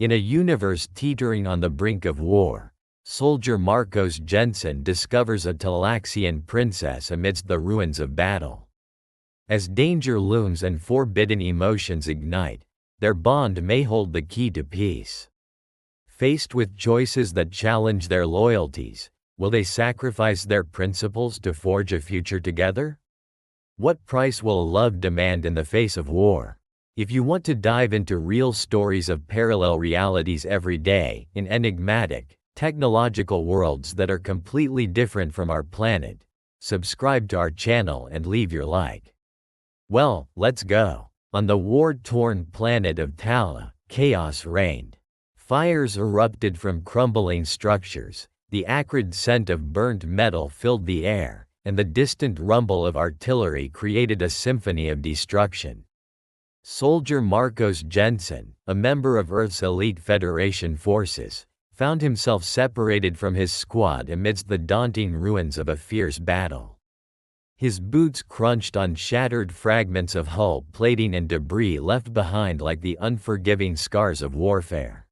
In a universe teetering on the brink of war, soldier Marcos Jenson discovers a Talaxian princess amidst the ruins of battle. As danger looms and forbidden emotions ignite, their bond may hold the key to peace. Faced with choices that challenge their loyalties, will they sacrifice their principles to forge a future together? What price will love demand in the face of war? If you want to dive into real stories of parallel realities every day, in enigmatic, technological worlds that are completely different from our planet, subscribe to our channel and leave your like. Well, let's go. On the war-torn planet of Tala, chaos reigned. Fires erupted from crumbling structures, the acrid scent of burnt metal filled the air, and the distant rumble of artillery created a symphony of destruction. Soldier Marcos Jenson, a member of Earth's elite Federation forces, found himself separated from his squad amidst the daunting ruins of a fierce battle. His boots crunched on shattered fragments of hull plating and debris left behind like the unforgiving scars of warfare.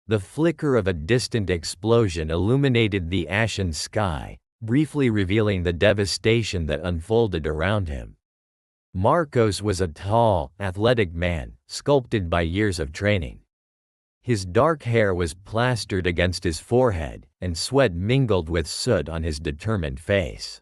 The flicker of a distant explosion illuminated the ashen sky, briefly revealing the devastation that unfolded around him. Marcos was a tall, athletic man, sculpted by years of training. His dark hair was plastered against his forehead, and sweat mingled with soot on his determined face.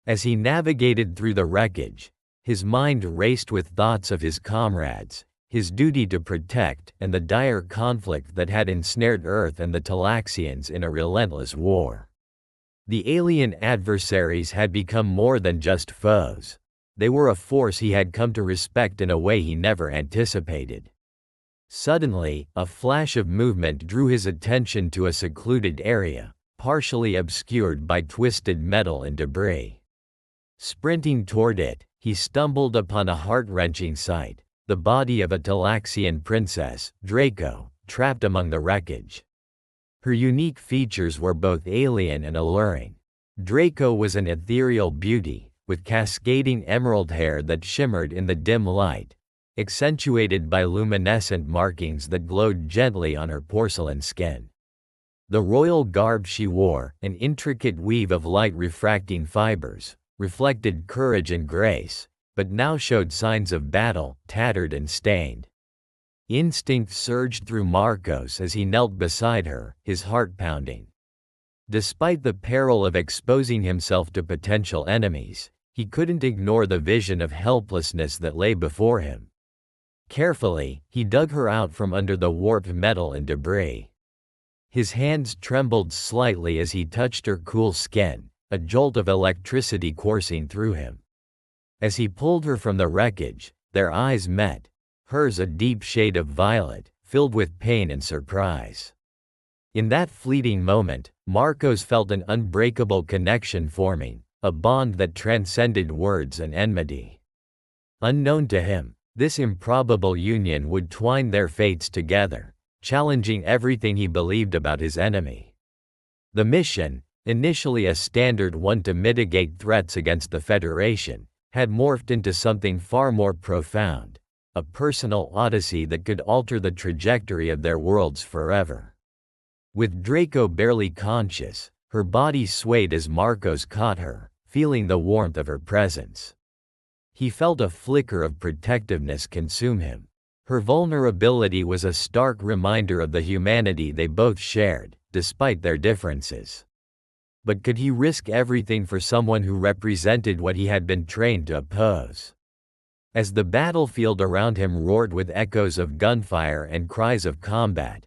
As he navigated through the wreckage, his mind raced with thoughts of his comrades, his duty to protect, and the dire conflict that had ensnared Earth and the Talaxians in a relentless war. The alien adversaries had become more than just foes. They were a force he had come to respect in a way he never anticipated. Suddenly, a flash of movement drew his attention to a secluded area, partially obscured by twisted metal and debris. Sprinting toward it, he stumbled upon a heart-wrenching sight, the body of a Talaxian princess, Draco, trapped among the wreckage. Her unique features were both alien and alluring. Draco was an ethereal beauty, with cascading emerald hair that shimmered in the dim light, accentuated by luminescent markings that glowed gently on her porcelain skin. The royal garb she wore, an intricate weave of light-refracting fibers, reflected courage and grace, but now showed signs of battle, tattered and stained. Instinct surged through Marcos as he knelt beside her, his heart pounding. Despite the peril of exposing himself to potential enemies, he couldn't ignore the vision of helplessness that lay before him. Carefully, he dug her out from under the warped metal and debris. His hands trembled slightly as he touched her cool skin, a jolt of electricity coursing through him. As he pulled her from the wreckage, their eyes met, hers a deep shade of violet, filled with pain and surprise. In that fleeting moment, Marcos felt an unbreakable connection forming, a bond that transcended words and enmity. Unknown to him, this improbable union would twine their fates together, challenging everything he believed about his enemy. The mission, initially a standard one to mitigate threats against the Federation, had morphed into something far more profound, a personal odyssey that could alter the trajectory of their worlds forever. With Draco barely conscious, her body swayed as Marcos caught her, feeling the warmth of her presence. He felt a flicker of protectiveness consume him. Her vulnerability was a stark reminder of the humanity they both shared, despite their differences. But could he risk everything for someone who represented what he had been trained to oppose? As the battlefield around him roared with echoes of gunfire and cries of combat,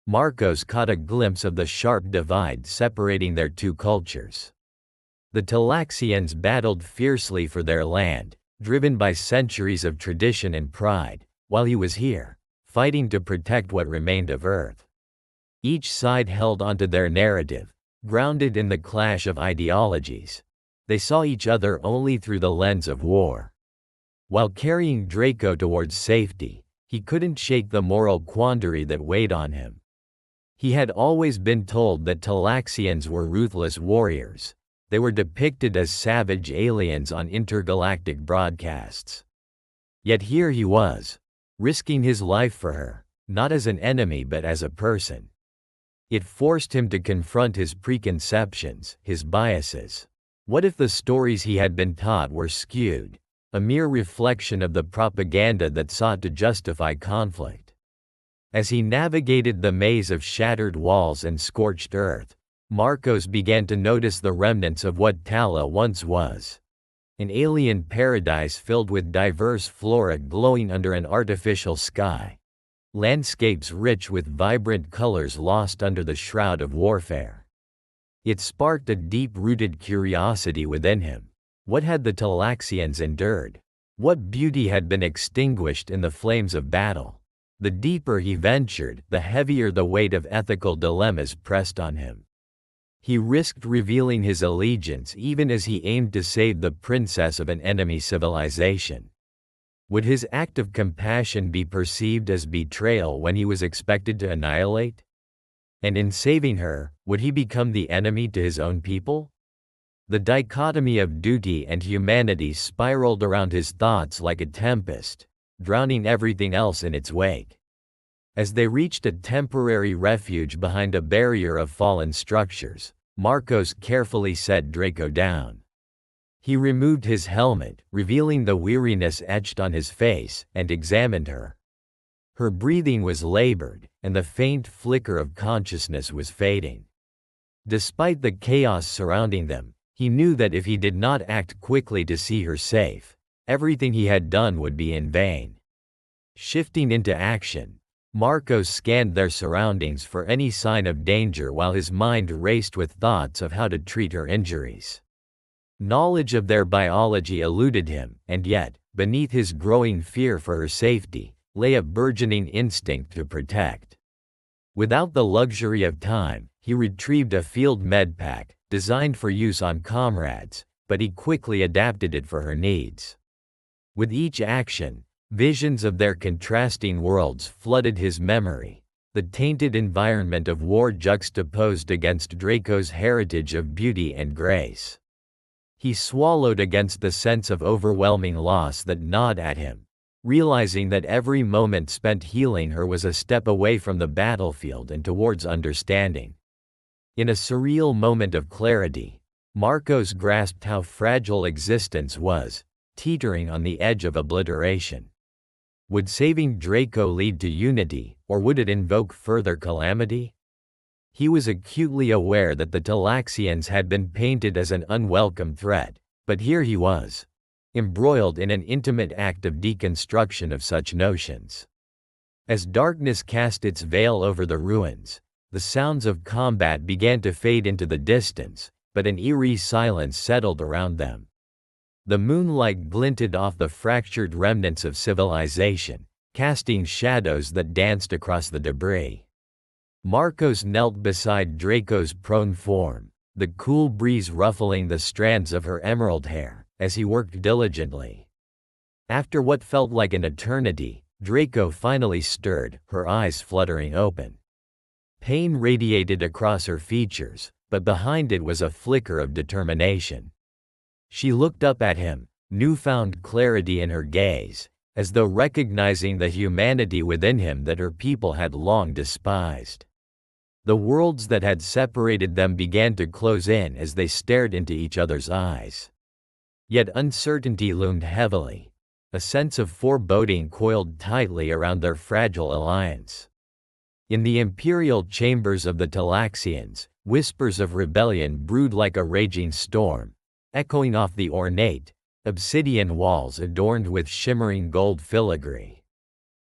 Marcos caught a glimpse of the sharp divide separating their two cultures. The Talaxians battled fiercely for their land, driven by centuries of tradition and pride, while he was here, fighting to protect what remained of Earth. Each side held onto their narrative, grounded in the clash of ideologies. They saw each other only through the lens of war. While carrying Draco towards safety, he couldn't shake the moral quandary that weighed on him. He had always been told that Talaxians were ruthless warriors. They were depicted as savage aliens on intergalactic broadcasts. Yet here he was, risking his life for her, not as an enemy but as a person. It forced him to confront his preconceptions, his biases. What if the stories he had been taught were skewed, a mere reflection of the propaganda that sought to justify conflict? As he navigated the maze of shattered walls and scorched earth, Marcos began to notice the remnants of what Tala once was. An alien paradise filled with diverse flora glowing under an artificial sky. Landscapes rich with vibrant colors lost under the shroud of warfare. It sparked a deep-rooted curiosity within him. What had the Talaxians endured? What beauty had been extinguished in the flames of battle? The deeper he ventured, the heavier the weight of ethical dilemmas pressed on him. He risked revealing his allegiance even as he aimed to save the princess of an enemy civilization. Would his act of compassion be perceived as betrayal when he was expected to annihilate? And in saving her, would he become the enemy to his own people? The dichotomy of duty and humanity spiraled around his thoughts like a tempest, drowning everything else in its wake. As they reached a temporary refuge behind a barrier of fallen structures, Marcos carefully set Draco down. He removed his helmet, revealing the weariness etched on his face, and examined her. Her breathing was labored, and the faint flicker of consciousness was fading. Despite the chaos surrounding them, he knew that if he did not act quickly to see her safe, everything he had done would be in vain. Shifting into action, Marcos scanned their surroundings for any sign of danger while his mind raced with thoughts of how to treat her injuries. Knowledge of their biology eluded him, and yet, beneath his growing fear for her safety, lay a burgeoning instinct to protect. Without the luxury of time, he retrieved a field medpack, designed for use on comrades, but he quickly adapted it for her needs. With each action, visions of their contrasting worlds flooded his memory, the tainted environment of war juxtaposed against Draco's heritage of beauty and grace. He swallowed against the sense of overwhelming loss that gnawed at him, realizing that every moment spent healing her was a step away from the battlefield and towards understanding. In a surreal moment of clarity, Marcos grasped how fragile existence was, teetering on the edge of obliteration. Would saving Draco lead to unity, or would it invoke further calamity? He was acutely aware that the Talaxians had been painted as an unwelcome threat, but here he was, embroiled in an intimate act of deconstruction of such notions. As darkness cast its veil over the ruins, the sounds of combat began to fade into the distance, but an eerie silence settled around them. The moonlight glinted off the fractured remnants of civilization, casting shadows that danced across the debris. Marcos knelt beside Draco's prone form, the cool breeze ruffling the strands of her emerald hair, as he worked diligently. After what felt like an eternity, Draco finally stirred, her eyes fluttering open. Pain radiated across her features, but behind it was a flicker of determination. She looked up at him, newfound clarity in her gaze, as though recognizing the humanity within him that her people had long despised. The worlds that had separated them began to close in as they stared into each other's eyes. Yet uncertainty loomed heavily. A sense of foreboding coiled tightly around their fragile alliance. In the imperial chambers of the Talaxians, whispers of rebellion brewed like a raging storm, echoing off the ornate, obsidian walls adorned with shimmering gold filigree.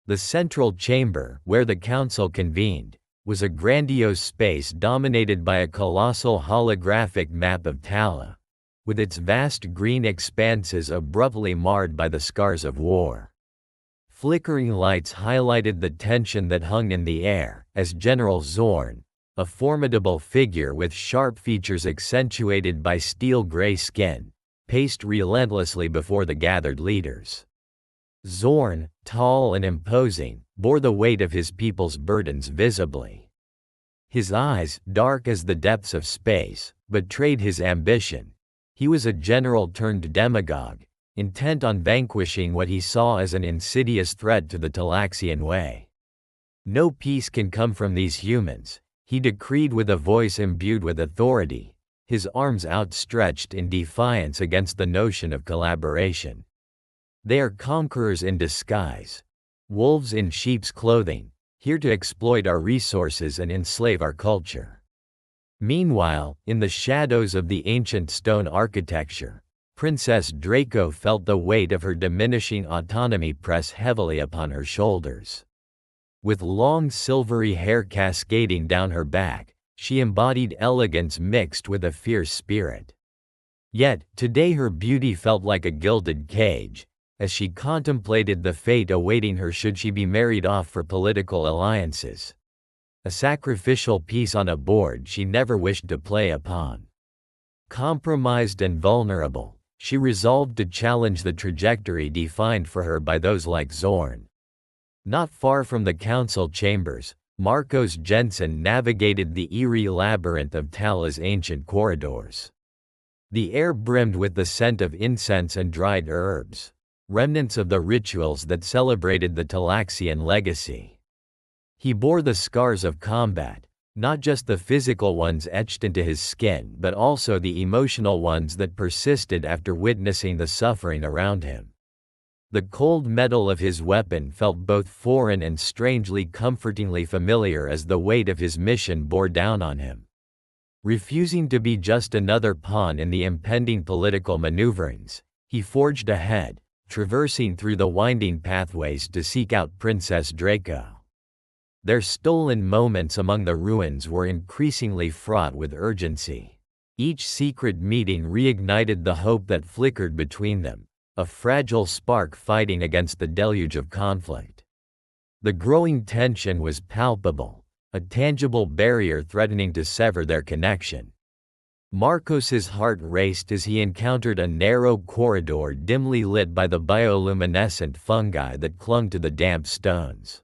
The central chamber, where the council convened, was a grandiose space dominated by a colossal holographic map of Tala, with its vast green expanses abruptly marred by the scars of war. Flickering lights highlighted the tension that hung in the air, as General Zorn, a formidable figure with sharp features accentuated by steel-gray skin, paced relentlessly before the gathered leaders. Zorn, tall and imposing, bore the weight of his people's burdens visibly. His eyes, dark as the depths of space, betrayed his ambition. He was a general turned demagogue, intent on vanquishing what he saw as an insidious threat to the Talaxian way. No peace can come from these humans, he decreed with a voice imbued with authority, his arms outstretched in defiance against the notion of collaboration. They are conquerors in disguise, wolves in sheep's clothing, here to exploit our resources and enslave our culture. Meanwhile, in the shadows of the ancient stone architecture, Princess Draco felt the weight of her diminishing autonomy press heavily upon her shoulders. With long silvery hair cascading down her back, she embodied elegance mixed with a fierce spirit. Yet, today her beauty felt like a gilded cage, as she contemplated the fate awaiting her should she be married off for political alliances. A sacrificial piece on a board she never wished to play upon. Compromised and vulnerable, she resolved to challenge the trajectory defined for her by those like Zorn. Not far from the council chambers, Marcos Jenson navigated the eerie labyrinth of Tala's ancient corridors. The air brimmed with the scent of incense and dried herbs, remnants of the rituals that celebrated the Talaxian legacy. He bore the scars of combat, not just the physical ones etched into his skin but also the emotional ones that persisted after witnessing the suffering around him. The cold metal of his weapon felt both foreign and strangely comfortingly familiar as the weight of his mission bore down on him. Refusing to be just another pawn in the impending political maneuverings, he forged ahead, traversing through the winding pathways to seek out Princess Draco. Their stolen moments among the ruins were increasingly fraught with urgency. Each secret meeting reignited the hope that flickered between them, a fragile spark fighting against the deluge of conflict. The growing tension was palpable, a tangible barrier threatening to sever their connection. Marcos's heart raced as he encountered a narrow corridor dimly lit by the bioluminescent fungi that clung to the damp stones.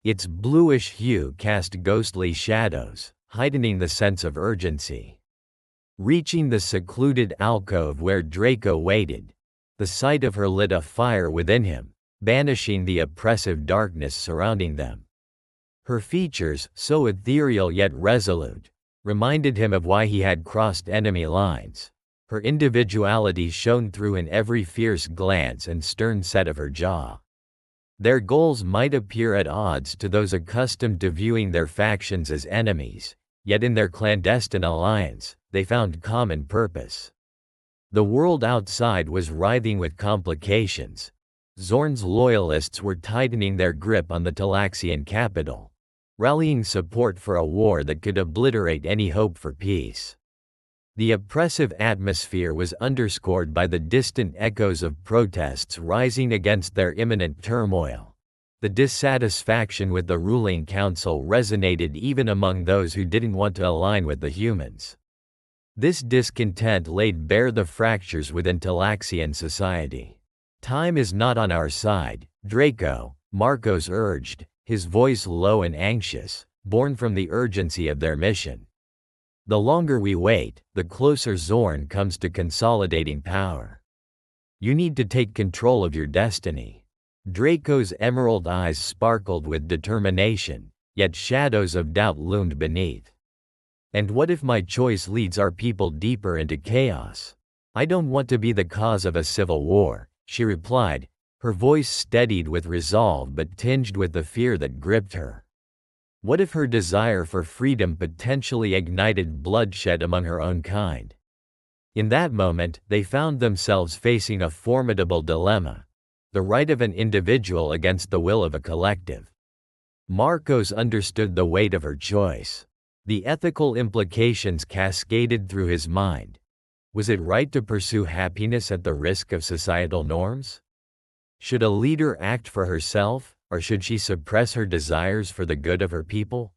Its bluish hue cast ghostly shadows, heightening the sense of urgency. Reaching the secluded alcove where Draco waited, the sight of her lit a fire within him, banishing the oppressive darkness surrounding them. Her features, so ethereal yet resolute, reminded him of why he had crossed enemy lines. Her individuality shone through in every fierce glance and stern set of her jaw. Their goals might appear at odds to those accustomed to viewing their factions as enemies, yet in their clandestine alliance, they found common purpose. The world outside was writhing with complications. Zorn's loyalists were tightening their grip on the Talaxian capital, rallying support for a war that could obliterate any hope for peace. The oppressive atmosphere was underscored by the distant echoes of protests rising against their imminent turmoil. The dissatisfaction with the ruling council resonated even among those who didn't want to align with the humans. This discontent laid bare the fractures within Talaxian society. Time is not on our side, Draco, Marcos urged, his voice low and anxious, born from the urgency of their mission. The longer we wait, the closer Zorn comes to consolidating power. You need to take control of your destiny. Draco's emerald eyes sparkled with determination, yet shadows of doubt loomed beneath. And what if my choice leads our people deeper into chaos? I don't want to be the cause of a civil war, she replied, her voice steadied with resolve but tinged with the fear that gripped her. What if her desire for freedom potentially ignited bloodshed among her own kind? In that moment, they found themselves facing a formidable dilemma: the right of an individual against the will of a collective. Marcos understood the weight of her choice. The ethical implications cascaded through his mind. Was it right to pursue happiness at the risk of societal norms? Should a leader act for herself, or should she suppress her desires for the good of her people?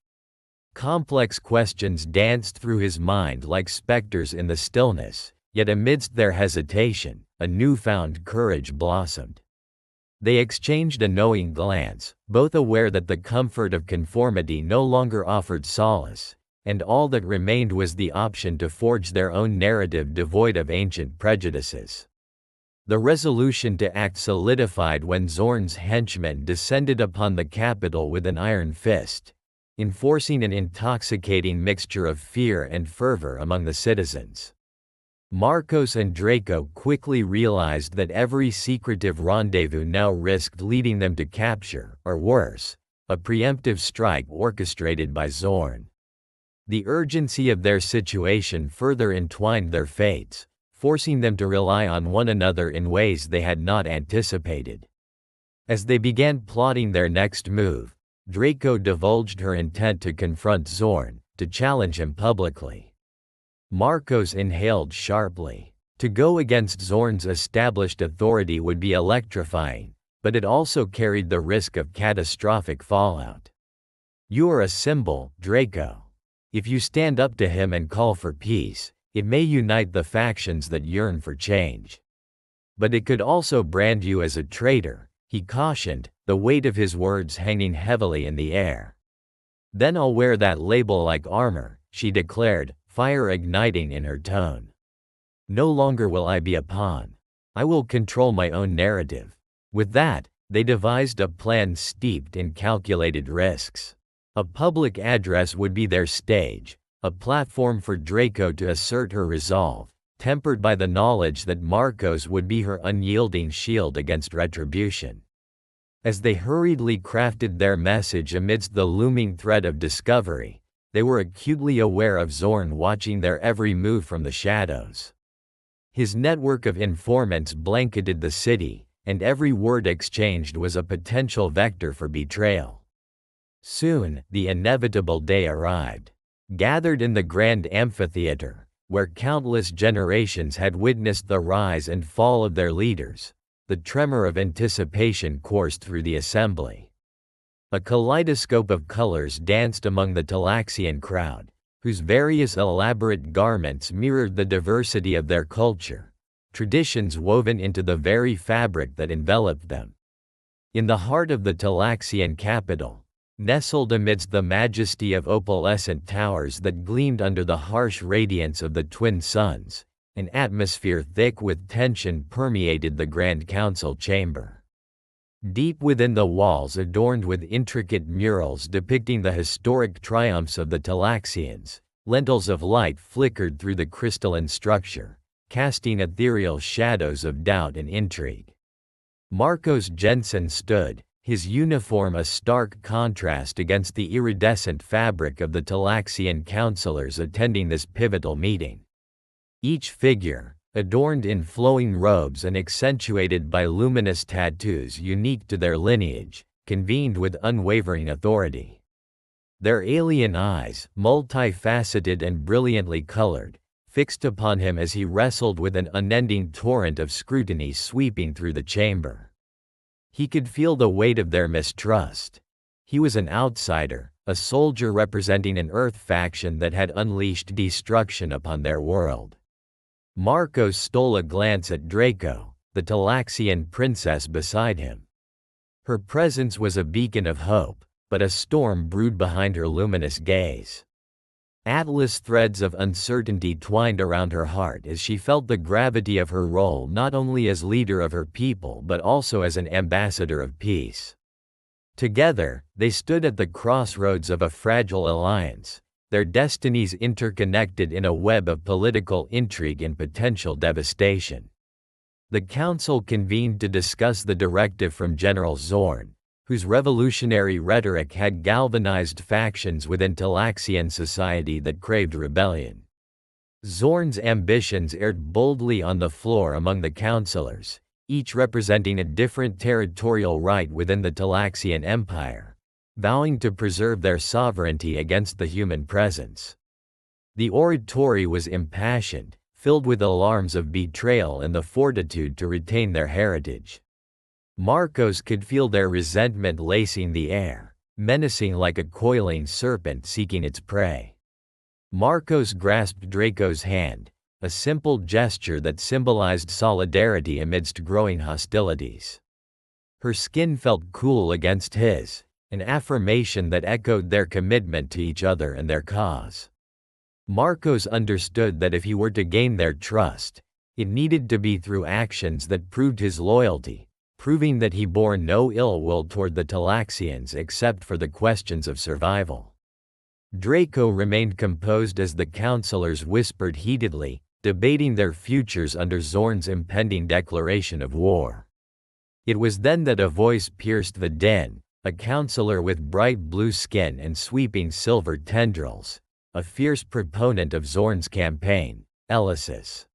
Complex questions danced through his mind like specters in the stillness, yet amidst their hesitation, a newfound courage blossomed. They exchanged a knowing glance, both aware that the comfort of conformity no longer offered solace, and all that remained was the option to forge their own narrative devoid of ancient prejudices. The resolution to act solidified when Zorn's henchmen descended upon the capital with an iron fist, enforcing an intoxicating mixture of fear and fervor among the citizens. Marcos and Draco quickly realized that every secretive rendezvous now risked leading them to capture, or worse, a preemptive strike orchestrated by Zorn. The urgency of their situation further entwined their fates, forcing them to rely on one another in ways they had not anticipated. As they began plotting their next move, Draco divulged her intent to confront Zorn, to challenge him publicly. Marcos inhaled sharply. To go against Zorn's established authority would be electrifying, but it also carried the risk of catastrophic fallout. You are a symbol, Draco. If you stand up to him and call for peace, it may unite the factions that yearn for change. But it could also brand you as a traitor, he cautioned, the weight of his words hanging heavily in the air. Then I'll wear that label like armor, she declared, fire igniting in her tone. No longer will I be a pawn. I will control my own narrative. With that, they devised a plan steeped in calculated risks. A public address would be their stage, a platform for Draco to assert her resolve, tempered by the knowledge that Marcos would be her unyielding shield against retribution. As they hurriedly crafted their message amidst the looming threat of discovery, they were acutely aware of Zorn watching their every move from the shadows. His network of informants blanketed the city, and every word exchanged was a potential vector for betrayal. Soon, the inevitable day arrived. Gathered in the grand amphitheater, where countless generations had witnessed the rise and fall of their leaders, the tremor of anticipation coursed through the assembly. A kaleidoscope of colors danced among the Talaxian crowd, whose various elaborate garments mirrored the diversity of their culture, traditions woven into the very fabric that enveloped them. In the heart of the Talaxian capital, nestled amidst the majesty of opalescent towers that gleamed under the harsh radiance of the twin suns, an atmosphere thick with tension permeated the Grand Council chamber. Deep within the walls adorned with intricate murals depicting the historic triumphs of the Talaxians, lentils of light flickered through the crystalline structure, casting ethereal shadows of doubt and intrigue. Marcos Jenson stood, his uniform a stark contrast against the iridescent fabric of the Talaxian counselors attending this pivotal meeting. Each figure, adorned in flowing robes and accentuated by luminous tattoos unique to their lineage, convened with unwavering authority. Their alien eyes, multifaceted and brilliantly colored, fixed upon him as he wrestled with an unending torrent of scrutiny sweeping through the chamber. He could feel the weight of their mistrust. He was an outsider, a soldier representing an Earth faction that had unleashed destruction upon their world. Marcos stole a glance at Draco, the Talaxian princess beside him. Her presence was a beacon of hope, but a storm brewed behind her luminous gaze. Atlas threads of uncertainty twined around her heart as she felt the gravity of her role not only as leader of her people but also as an ambassador of peace. Together, they stood at the crossroads of a fragile alliance, their destinies interconnected in a web of political intrigue and potential devastation. The council convened to discuss the directive from General Zorn, whose revolutionary rhetoric had galvanized factions within Talaxian society that craved rebellion. Zorn's ambitions aired boldly on the floor among the councilors, each representing a different territorial right within the Talaxian Empire, vowing to preserve their sovereignty against the human presence. The oratory was impassioned, filled with alarms of betrayal and the fortitude to retain their heritage. Marcos could feel their resentment lacing the air, menacing like a coiling serpent seeking its prey. Marcos grasped Draco's hand, a simple gesture that symbolized solidarity amidst growing hostilities. Her skin felt cool against his, an affirmation that echoed their commitment to each other and their cause. Marcos understood that if he were to gain their trust, It needed to be through actions that proved his loyalty, proving that he bore no ill will toward the Talaxians except for the questions of survival. Draco remained composed as the counselors whispered heatedly, debating their futures under Zorn's impending declaration of war. It was then that a voice pierced the din, a counselor with bright blue skin and sweeping silver tendrils, a fierce proponent of Zorn's campaign, Elysis.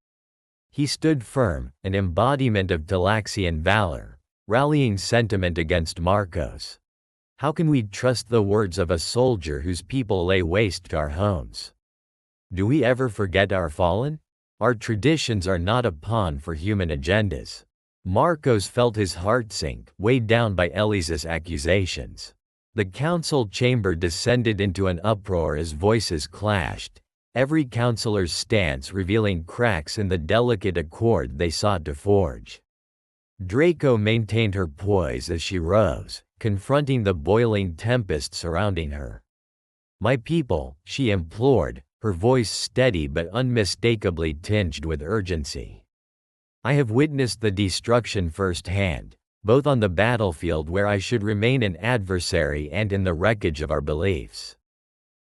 He stood firm, an embodiment of Talaxian valor, rallying sentiment against Marcos. How can we trust the words of a soldier whose people lay waste to our homes? Do we ever forget our fallen? Our traditions are not a pawn for human agendas. Marcos felt his heart sink, weighed down by Elysis' accusations. The council chamber descended into an uproar as voices clashed, every counselor's stance revealing cracks in the delicate accord they sought to forge. Draco maintained her poise as she rose, confronting the boiling tempest surrounding her. "My people," she implored, her voice steady but unmistakably tinged with urgency. "I have witnessed the destruction firsthand, both on the battlefield where I should remain an adversary and in the wreckage of our beliefs.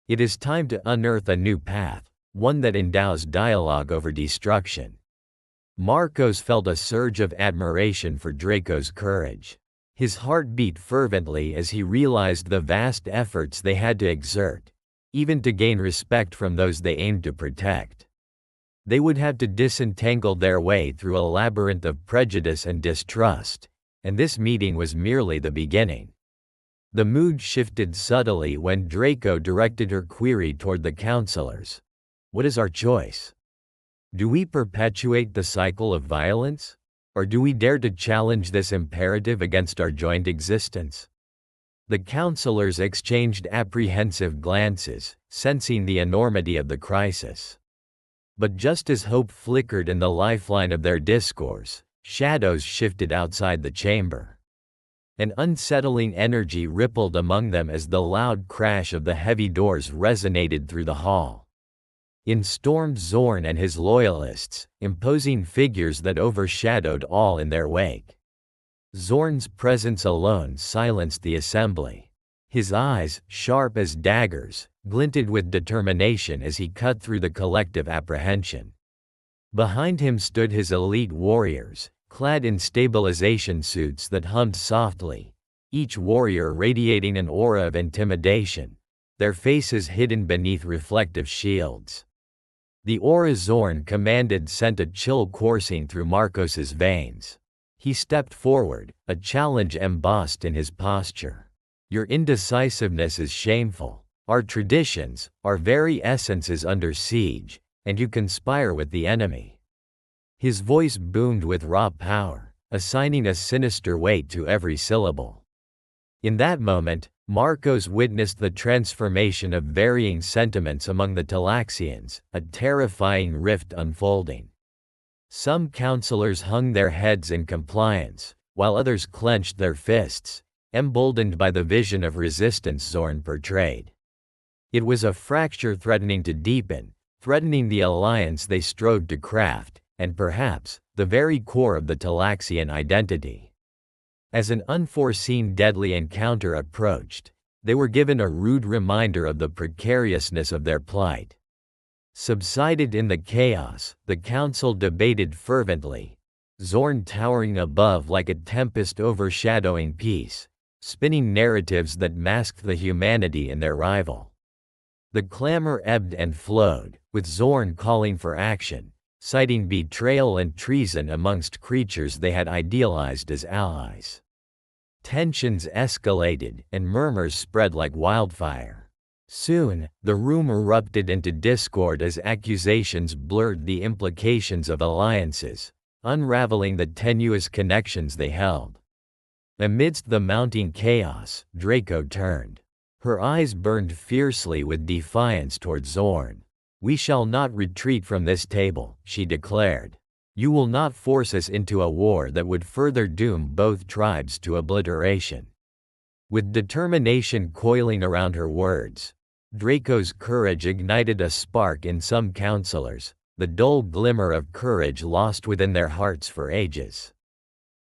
It is time to unearth a new path, one that endows dialogue over destruction." Marcos felt a surge of admiration for Draco's courage. His heart beat fervently as he realized the vast efforts they had to exert, even to gain respect from those they aimed to protect. They would have to disentangle their way through a labyrinth of prejudice and distrust, and this meeting was merely the beginning. The mood shifted subtly when Draco directed her query toward the counselors. "What is our choice? Do we perpetuate the cycle of violence? Or do we dare to challenge this imperative against our joint existence?" The counselors exchanged apprehensive glances, sensing the enormity of the crisis. But just as hope flickered in the lifeline of their discourse, shadows shifted outside the chamber. An unsettling energy rippled among them as the loud crash of the heavy doors resonated through the hall. In stormed Zorn and his loyalists, imposing figures that overshadowed all in their wake. Zorn's presence alone silenced the assembly. His eyes, sharp as daggers, glinted with determination as he cut through the collective apprehension. Behind him stood his elite warriors, clad in stabilization suits that hummed softly, each warrior radiating an aura of intimidation, their faces hidden beneath reflective shields. The aura Zorn commanded sent a chill coursing through Marcos's veins. He stepped forward, a challenge embossed in his posture. "Your indecisiveness is shameful. Our traditions, our very essence is under siege, and you conspire with the enemy." His voice boomed with raw power, assigning a sinister weight to every syllable. In that moment, Marcos witnessed the transformation of varying sentiments among the Talaxians, a terrifying rift unfolding. Some counselors hung their heads in compliance, while others clenched their fists, emboldened by the vision of resistance Zorn portrayed. It was a fracture threatening to deepen, threatening the alliance they strove to craft, and perhaps, the very core of the Talaxian identity. As an unforeseen deadly encounter approached, they were given a rude reminder of the precariousness of their plight. Subsided in the chaos, the council debated fervently, Zorn towering above like a tempest overshadowing peace, spinning narratives that masked the humanity in their rival. The clamor ebbed and flowed, with Zorn calling for action, citing betrayal and treason amongst creatures they had idealized as allies. Tensions escalated, and murmurs spread like wildfire. Soon, the room erupted into discord as accusations blurred the implications of alliances, unraveling the tenuous connections they held. Amidst the mounting chaos, Draco turned. Her eyes burned fiercely with defiance toward Zorn. "We shall not retreat from this table," she declared. "You will not force us into a war that would further doom both tribes to obliteration." With determination coiling around her words, Draco's courage ignited a spark in some counselors, the dull glimmer of courage lost within their hearts for ages.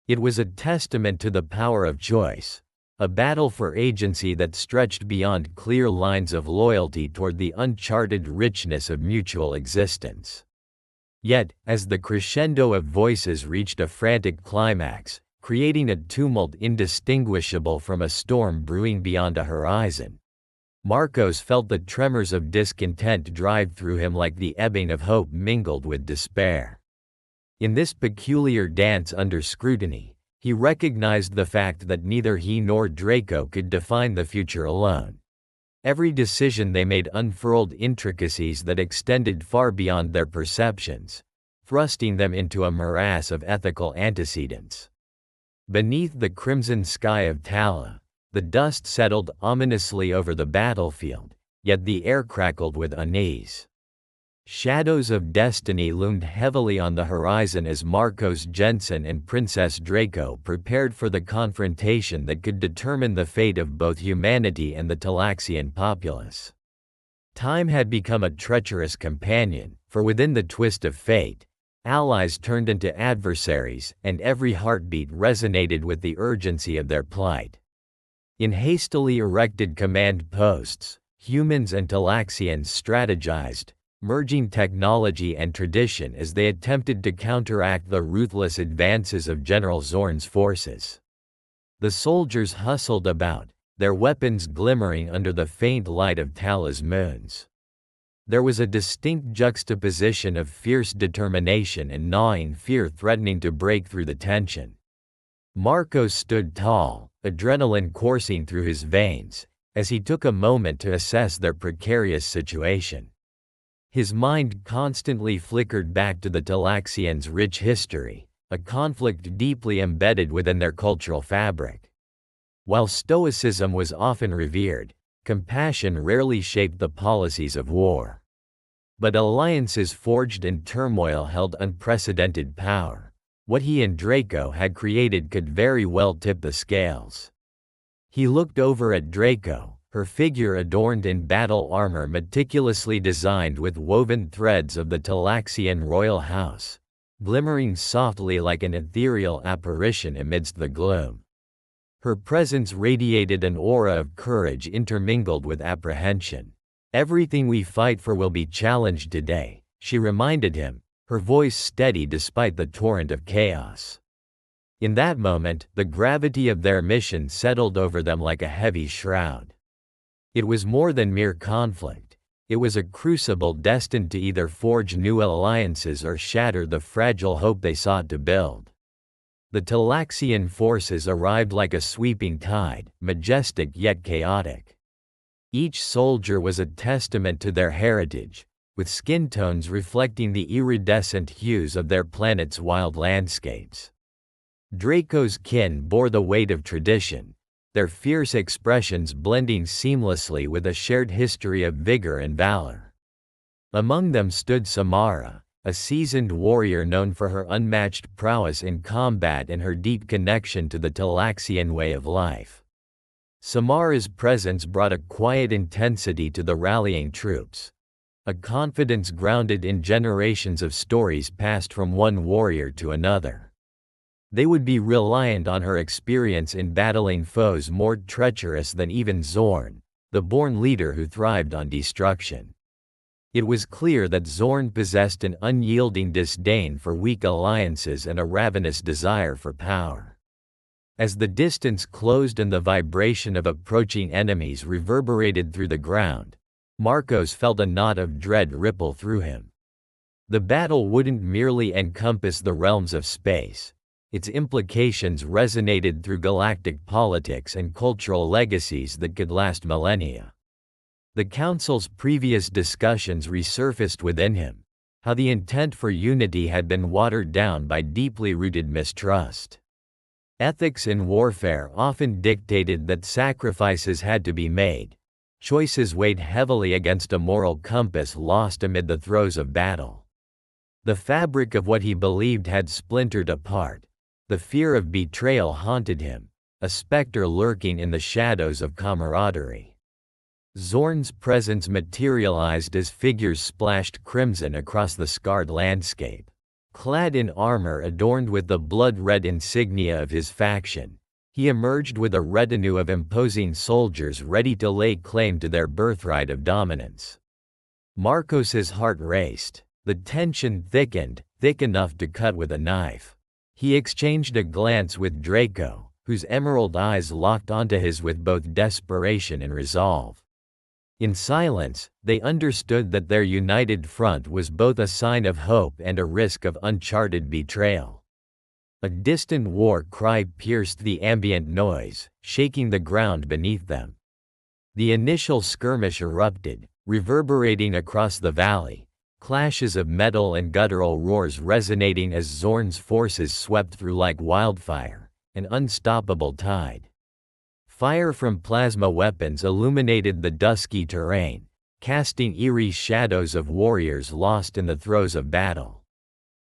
It was a testament to the power of choice, a battle for agency that stretched beyond clear lines of loyalty toward the uncharted richness of mutual existence. Yet, as the crescendo of voices reached a frantic climax, creating a tumult indistinguishable from a storm brewing beyond a horizon, Marcos felt the tremors of discontent drive through him like the ebbing of hope mingled with despair. In this peculiar dance under scrutiny, he recognized the fact that neither he nor Draco could define the future alone. Every decision they made unfurled intricacies that extended far beyond their perceptions, thrusting them into a morass of ethical antecedents. Beneath the crimson sky of Tala, the dust settled ominously over the battlefield, yet the air crackled with unease. Shadows of destiny loomed heavily on the horizon as Marcos Jenson and Princess Draco prepared for the confrontation that could determine the fate of both humanity and the Talaxian populace. Time had become a treacherous companion, for within the twist of fate, allies turned into adversaries, and every heartbeat resonated with the urgency of their plight. In hastily erected command posts, humans and Talaxians strategized, merging technology and tradition as they attempted to counteract the ruthless advances of General Zorn's forces. The soldiers hustled about, their weapons glimmering under the faint light of Tala's moons. There was a distinct juxtaposition of fierce determination and gnawing fear threatening to break through the tension. Marcos stood tall, adrenaline coursing through his veins, as he took a moment to assess their precarious situation. His mind constantly flickered back to the Talaxians' rich history, a conflict deeply embedded within their cultural fabric. While stoicism was often revered, compassion rarely shaped the policies of war. But alliances forged in turmoil held unprecedented power. What he and Draco had created could very well tip the scales. He looked over at Draco, her figure adorned in battle armor meticulously designed with woven threads of the Talaxian royal house, glimmering softly like an ethereal apparition amidst the gloom. Her presence radiated an aura of courage intermingled with apprehension. "Everything we fight for will be challenged today," she reminded him, her voice steady despite the torrent of chaos. In that moment, the gravity of their mission settled over them like a heavy shroud. It was more than mere conflict. It was a crucible destined to either forge new alliances or shatter the fragile hope they sought to build. The Talaxian forces arrived like a sweeping tide, majestic yet chaotic. Each soldier was a testament to their heritage, with skin tones reflecting the iridescent hues of their planet's wild landscapes. Draco's kin bore the weight of tradition, their fierce expressions blending seamlessly with a shared history of vigor and valor. Among them stood Samara, a seasoned warrior known for her unmatched prowess in combat and her deep connection to the Talaxian way of life. Samara's presence brought a quiet intensity to the rallying troops, a confidence grounded in generations of stories passed from one warrior to another. They would be reliant on her experience in battling foes more treacherous than even Zorn, the born leader who thrived on destruction. It was clear that Zorn possessed an unyielding disdain for weak alliances and a ravenous desire for power. As the distance closed and the vibration of approaching enemies reverberated through the ground, Marcos felt a knot of dread ripple through him. The battle wouldn't merely encompass the realms of space. Its implications resonated through galactic politics and cultural legacies that could last millennia. The Council's previous discussions resurfaced within him, how the intent for unity had been watered down by deeply rooted mistrust. Ethics in warfare often dictated that sacrifices had to be made. Choices weighed heavily against a moral compass lost amid the throes of battle. The fabric of what he believed had splintered apart. The fear of betrayal haunted him, a specter lurking in the shadows of camaraderie. Zorn's presence materialized as figures splashed crimson across the scarred landscape. Clad in armor adorned with the blood-red insignia of his faction, he emerged with a retinue of imposing soldiers ready to lay claim to their birthright of dominance. Marcos's heart raced. The tension thickened, thick enough to cut with a knife. He exchanged a glance with Draco, whose emerald eyes locked onto his with both desperation and resolve. In silence, they understood that their united front was both a sign of hope and a risk of uncharted betrayal. A distant war cry pierced the ambient noise, shaking the ground beneath them. The initial skirmish erupted, reverberating across the valley, clashes of metal and guttural roars resonating as Zorn's forces swept through like wildfire, an unstoppable tide. Fire from plasma weapons illuminated the dusky terrain, casting eerie shadows of warriors lost in the throes of battle.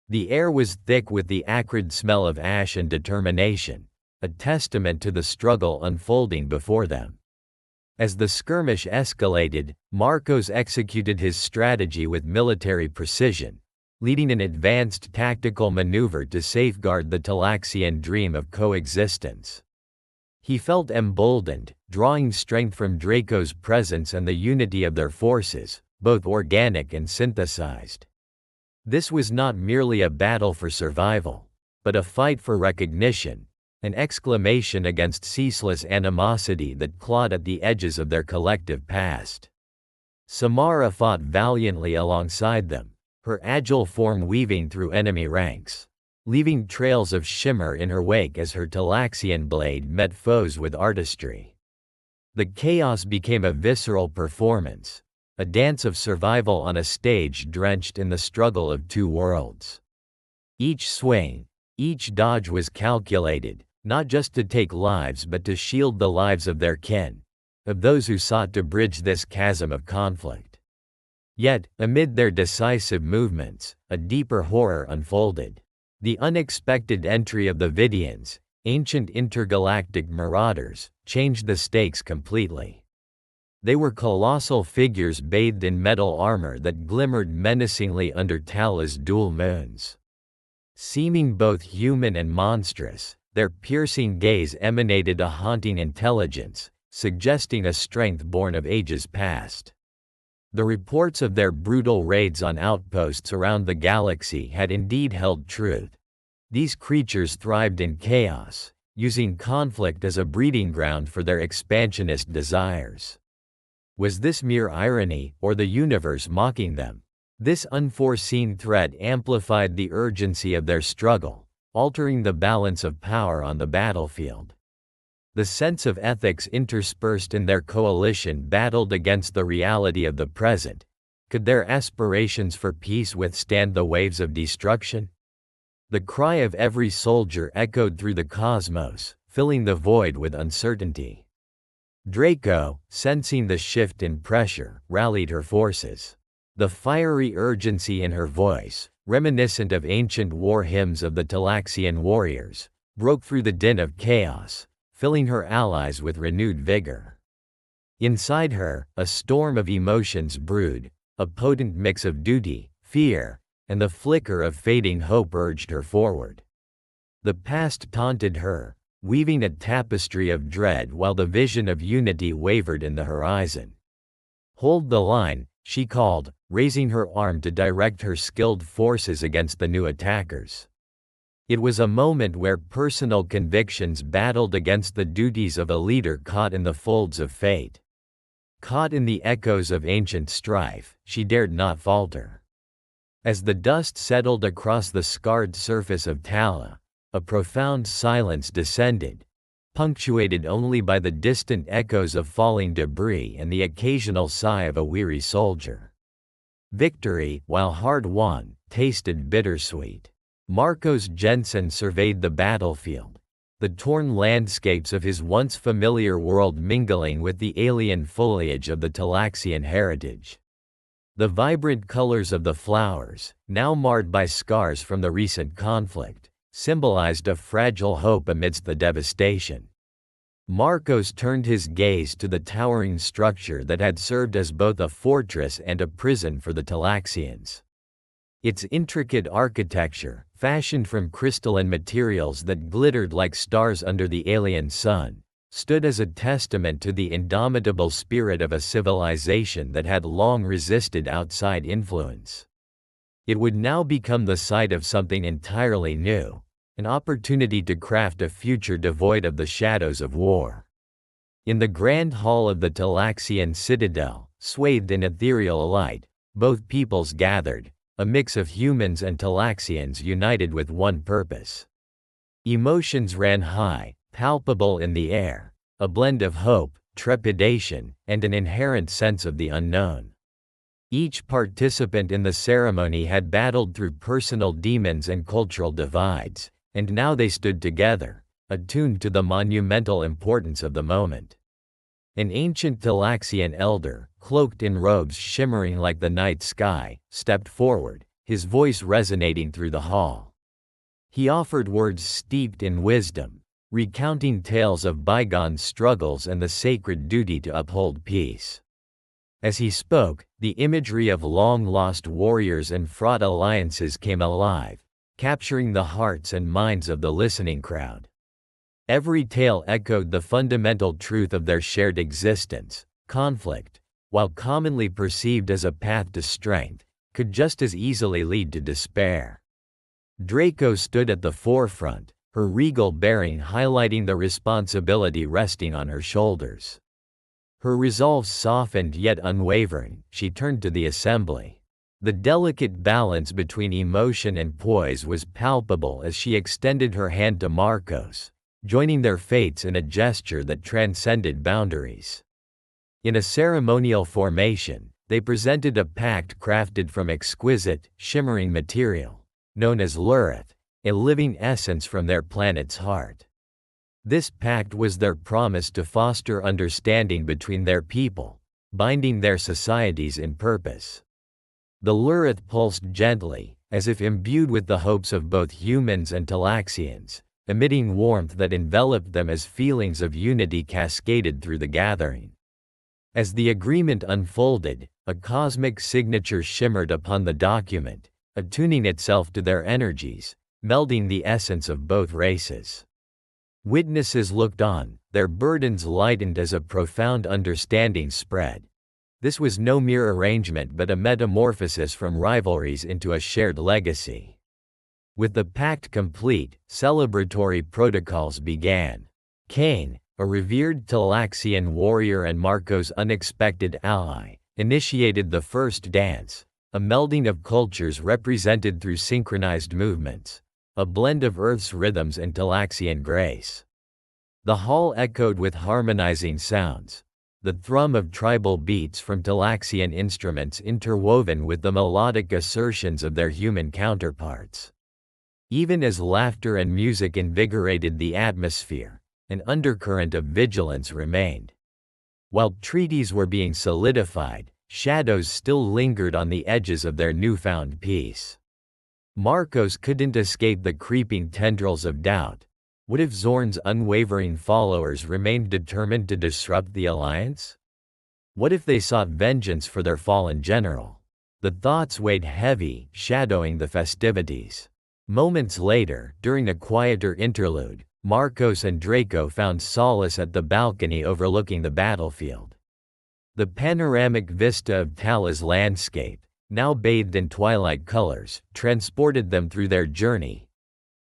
The air was thick with the acrid smell of ash and determination, a testament to the struggle unfolding before them. As the skirmish escalated, Marcos executed his strategy with military precision, leading an advanced tactical maneuver to safeguard the Talaxian dream of coexistence. He felt emboldened, drawing strength from Draco's presence and the unity of their forces, both organic and synthesized. This was not merely a battle for survival, but a fight for recognition, an exclamation against ceaseless animosity that clawed at the edges of their collective past. Samara fought valiantly alongside them, her agile form weaving through enemy ranks, leaving trails of shimmer in her wake as her Talaxian blade met foes with artistry. The chaos became a visceral performance, a dance of survival on a stage drenched in the struggle of two worlds. Each swing, each dodge was calculated, not just to take lives but to shield the lives of their kin, of those who sought to bridge this chasm of conflict. Yet, amid their decisive movements, a deeper horror unfolded. The unexpected entry of the Vidians, ancient intergalactic marauders, changed the stakes completely. They were colossal figures bathed in metal armor that glimmered menacingly under Tala's dual moons. Seeming both human and monstrous, their piercing gaze emanated a haunting intelligence, suggesting a strength born of ages past. The reports of their brutal raids on outposts around the galaxy had indeed held truth. These creatures thrived in chaos, using conflict as a breeding ground for their expansionist desires. Was this mere irony, or the universe mocking them? This unforeseen threat amplified the urgency of their struggle, altering the balance of power on the battlefield. The sense of ethics interspersed in their coalition battled against the reality of the present. Could their aspirations for peace withstand the waves of destruction? The cry of every soldier echoed through the cosmos, filling the void with uncertainty. Draco, sensing the shift in pressure, rallied her forces. The fiery urgency in her voice, reminiscent of ancient war hymns of the Talaxian warriors, broke through the din of chaos, filling her allies with renewed vigor. Inside her, a storm of emotions brewed, a potent mix of duty, fear, and the flicker of fading hope urged her forward. The past taunted her, weaving a tapestry of dread while the vision of unity wavered in the horizon. "Hold the line," she called, raising her arm to direct her skilled forces against the new attackers. It was a moment where personal convictions battled against the duties of a leader caught in the folds of fate. Caught in the echoes of ancient strife, she dared not falter. As the dust settled across the scarred surface of Tala, a profound silence descended, punctuated only by the distant echoes of falling debris and the occasional sigh of a weary soldier. Victory, while hard-won, tasted bittersweet. Marcos Jenson surveyed the battlefield, the torn landscapes of his once familiar world mingling with the alien foliage of the Talaxian heritage. The vibrant colors of the flowers, now marred by scars from the recent conflict, symbolized a fragile hope amidst the devastation. Marcos turned his gaze to the towering structure that had served as both a fortress and a prison for the Talaxians. Its intricate architecture, fashioned from crystalline materials that glittered like stars under the alien sun, stood as a testament to the indomitable spirit of a civilization that had long resisted outside influence. It would now become the site of something entirely new, an opportunity to craft a future devoid of the shadows of war. In the grand hall of the Talaxian citadel, swathed in ethereal light, both peoples gathered, a mix of humans and Talaxians united with one purpose. Emotions ran high, palpable in the air, a blend of hope, trepidation, and an inherent sense of the unknown. Each participant in the ceremony had battled through personal demons and cultural divides, and now they stood together, attuned to the monumental importance of the moment. An ancient Talaxian elder, cloaked in robes shimmering like the night sky, stepped forward, his voice resonating through the hall. He offered words steeped in wisdom, recounting tales of bygone struggles and the sacred duty to uphold peace. As he spoke, the imagery of long-lost warriors and fraught alliances came alive, capturing the hearts and minds of the listening crowd. Every tale echoed the fundamental truth of their shared existence. Conflict, while commonly perceived as a path to strength, could just as easily lead to despair. Draco stood at the forefront, her regal bearing highlighting the responsibility resting on her shoulders. Her resolve softened yet unwavering, she turned to the assembly. The delicate balance between emotion and poise was palpable as she extended her hand to Marcos, joining their fates in a gesture that transcended boundaries. In a ceremonial formation, they presented a pact crafted from exquisite, shimmering material, known as Lurith, a living essence from their planet's heart. This pact was their promise to foster understanding between their people, binding their societies in purpose. The Lurith pulsed gently, as if imbued with the hopes of both humans and Talaxians, emitting warmth that enveloped them as feelings of unity cascaded through the gathering. As the agreement unfolded, a cosmic signature shimmered upon the document, attuning itself to their energies, melding the essence of both races. Witnesses looked on, their burdens lightened as a profound understanding spread. This was no mere arrangement but a metamorphosis from rivalries into a shared legacy. With the pact complete, celebratory protocols began. Kane, a revered Talaxian warrior and Marco's unexpected ally, initiated the first dance, a melding of cultures represented through synchronized movements, a blend of Earth's rhythms and Talaxian grace. The hall echoed with harmonizing sounds, the thrum of tribal beats from Talaxian instruments interwoven with the melodic assertions of their human counterparts. Even as laughter and music invigorated the atmosphere, an undercurrent of vigilance remained. While treaties were being solidified, shadows still lingered on the edges of their newfound peace. Marcos couldn't escape the creeping tendrils of doubt. What if Zorn's unwavering followers remained determined to disrupt the alliance? What if they sought vengeance for their fallen general? The thoughts weighed heavy, shadowing the festivities. Moments later, during a quieter interlude, Marcos and Draco found solace at the balcony overlooking the battlefield. The panoramic vista of Tala's landscape, now bathed in twilight colors, transported them through their journey.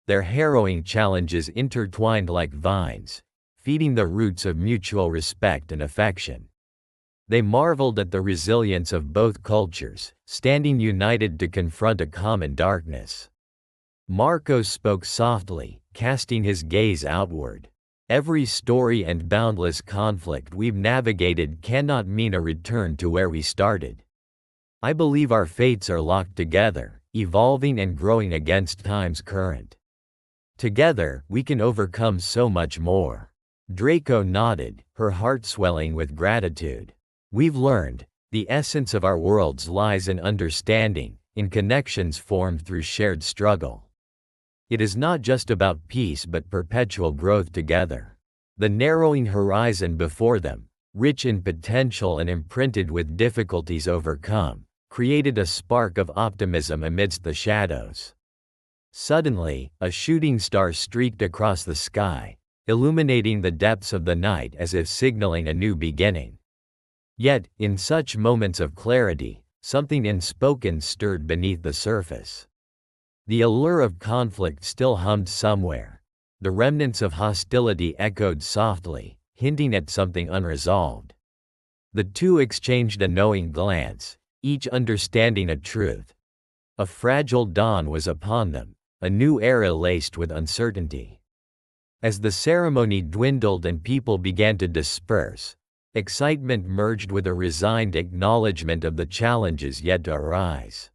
Their harrowing challenges intertwined like vines, feeding the roots of mutual respect and affection. They marveled at the resilience of both cultures, standing united to confront a common darkness. Marcos spoke softly, casting his gaze outward. Every story and boundless conflict we've navigated cannot mean a return to where we started. I believe our fates are locked together, evolving and growing against time's current. Together, we can overcome so much more. Draco nodded, her heart swelling with gratitude. We've learned, the essence of our worlds lies in understanding, in connections formed through shared struggle. It is not just about peace but perpetual growth together. The narrowing horizon before them, rich in potential and imprinted with difficulties overcome, created a spark of optimism amidst the shadows. Suddenly, a shooting star streaked across the sky, illuminating the depths of the night as if signaling a new beginning. Yet, in such moments of clarity, something unspoken stirred beneath the surface. The allure of conflict still hummed somewhere. The remnants of hostility echoed softly, hinting at something unresolved. The two exchanged a knowing glance, each understanding a truth. A fragile dawn was upon them, a new era laced with uncertainty. As the ceremony dwindled and people began to disperse, excitement merged with a resigned acknowledgement of the challenges yet to arise.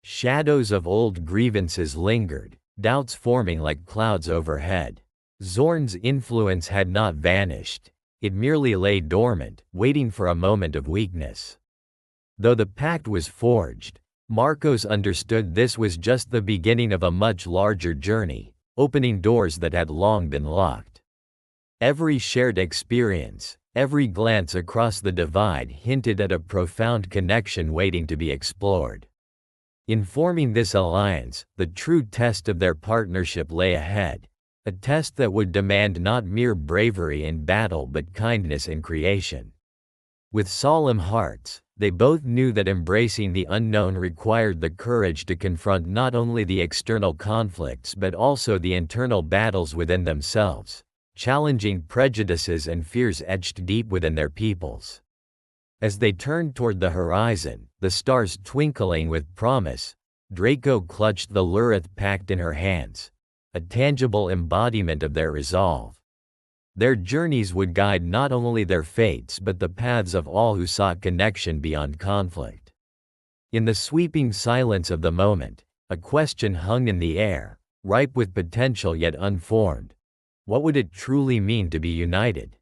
Shadows of old grievances lingered, doubts forming like clouds overhead. Zorn's influence had not vanished, it merely lay dormant, waiting for a moment of weakness. Though the pact was forged, Marcos understood this was just the beginning of a much larger journey, opening doors that had long been locked. Every shared experience, every glance across the divide hinted at a profound connection waiting to be explored. In forming this alliance, the true test of their partnership lay ahead, a test that would demand not mere bravery in battle but kindness in creation. With solemn hearts, they both knew that embracing the unknown required the courage to confront not only the external conflicts but also the internal battles within themselves, challenging prejudices and fears etched deep within their peoples. As they turned toward the horizon, the stars twinkling with promise, Draco clutched the Lurith pact in her hands, a tangible embodiment of their resolve. Their journeys would guide not only their fates but the paths of all who sought connection beyond conflict. In the sweeping silence of the moment, a question hung in the air, ripe with potential yet unformed. What would it truly mean to be united?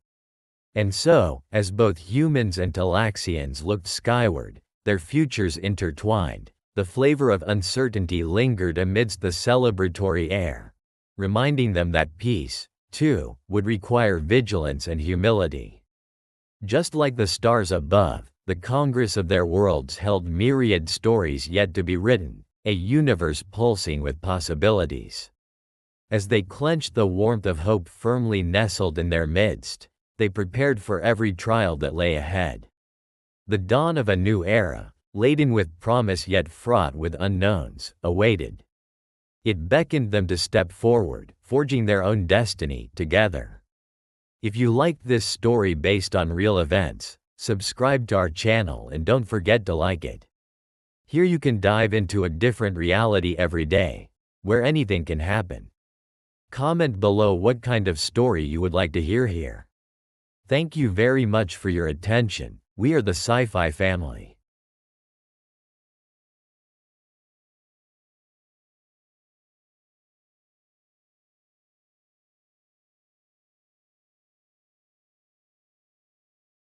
And so, as both humans and Talaxians looked skyward, their futures intertwined, the flavor of uncertainty lingered amidst the celebratory air, reminding them that peace, too, would require vigilance and humility. Just like the stars above, the Congress of their worlds held myriad stories yet to be written, a universe pulsing with possibilities. As they clenched the warmth of hope firmly nestled in their midst, they prepared for every trial that lay ahead. The dawn of a new era, laden with promise yet fraught with unknowns, awaited. It beckoned them to step forward, forging their own destiny together. If you liked this story based on real events, subscribe to our channel and don't forget to like it. Here you can dive into a different reality every day, where anything can happen. Comment below what kind of story you would like to hear here. Thank you very much for your attention. We are the Sci-Fi family.